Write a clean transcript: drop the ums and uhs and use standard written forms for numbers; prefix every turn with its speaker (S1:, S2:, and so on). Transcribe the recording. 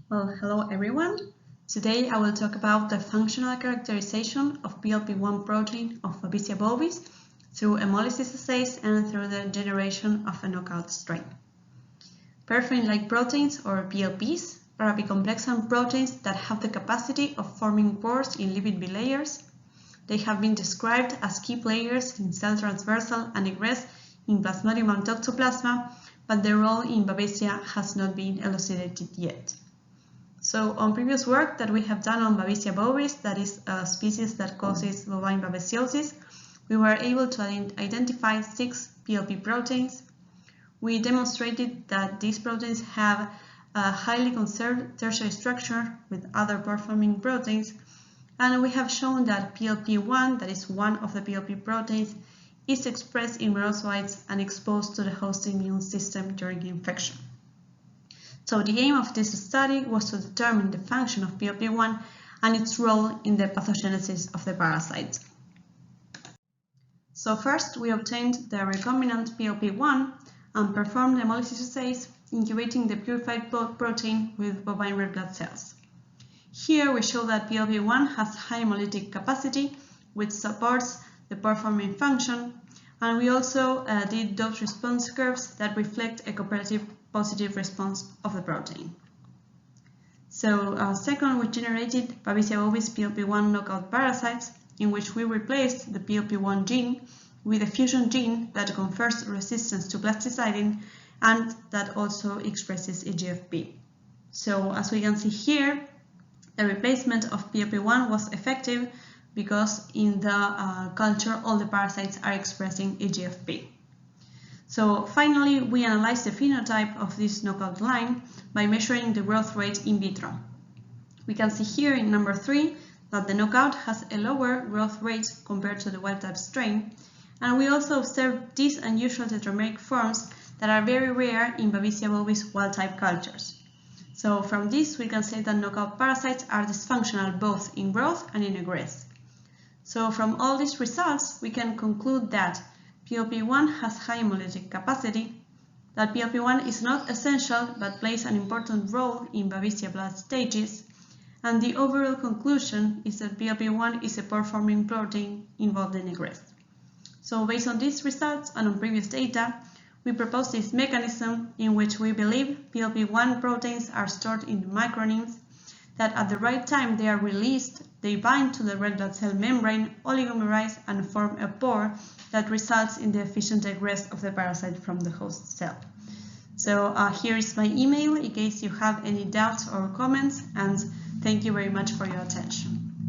S1: Well, hello everyone. Today I will talk about the functional characterization of PLP1 protein of Babesia bovis through hemolysis assays and through the generation of a knockout strain. Perforin-like proteins, or PLPs, are apicomplexan proteins that have the capacity of forming pores in lipid bilayers. They have been described as key players in cell transversal and egress in Plasmodium and Toxoplasma, but their role in Babesia has not been elucidated yet. So on previous work that we have done on Babesia bovis, that is a species that causes bovine babesiosis, we were able to identify 6 PLP proteins. We demonstrated that these proteins have a highly conserved tertiary structure with other pore-forming proteins, and we have shown that PLP1, that is one of the PLP proteins, is expressed in monocytes and exposed to the host immune system during infection. So the aim of this study was to determine the function of PLP1 and its role in the pathogenesis of the parasite. So first we obtained the recombinant PLP1 and performed hemolysis assays incubating the purified protein with bovine red blood cells. Here we show that PLP1 has high hemolytic capacity, which supports the pore-forming function, and we also did dose response curves that reflect a cooperative positive response of the protein. So second, we generated Babesia bovis PLP1 knockout parasites in which we replaced the PLP1 gene with a fusion gene that confers resistance to plasticidin and that also expresses EGFP. So as we can see here, the replacement of PLP1 was effective because in the culture all the parasites are expressing EGFP. So finally, we analyzed the phenotype of this knockout line by measuring the growth rate in vitro. We can see here in number 3 that the knockout has a lower growth rate compared to the wild-type strain, and we also observed these unusual tetrameric forms that are very rare in Babesia bovis wild-type cultures. So from this, we can say that knockout parasites are dysfunctional both in growth and in egress. So from all these results, we can conclude that PLP1 has high hemolytic capacity, that PLP1 is not essential but plays an important role in Babesia blood stages, and the overall conclusion is that PLP1 is a pore-forming protein involved in egress. So based on these results and on previous data, we propose this mechanism in which we believe PLP1 proteins are stored in the micronemes, that at the right time they are released, they bind to the red blood cell membrane, oligomerize, and form a pore that results in the efficient egress of the parasite from the host cell. So here is my email in case you have any doubts or comments, and thank you very much for your attention.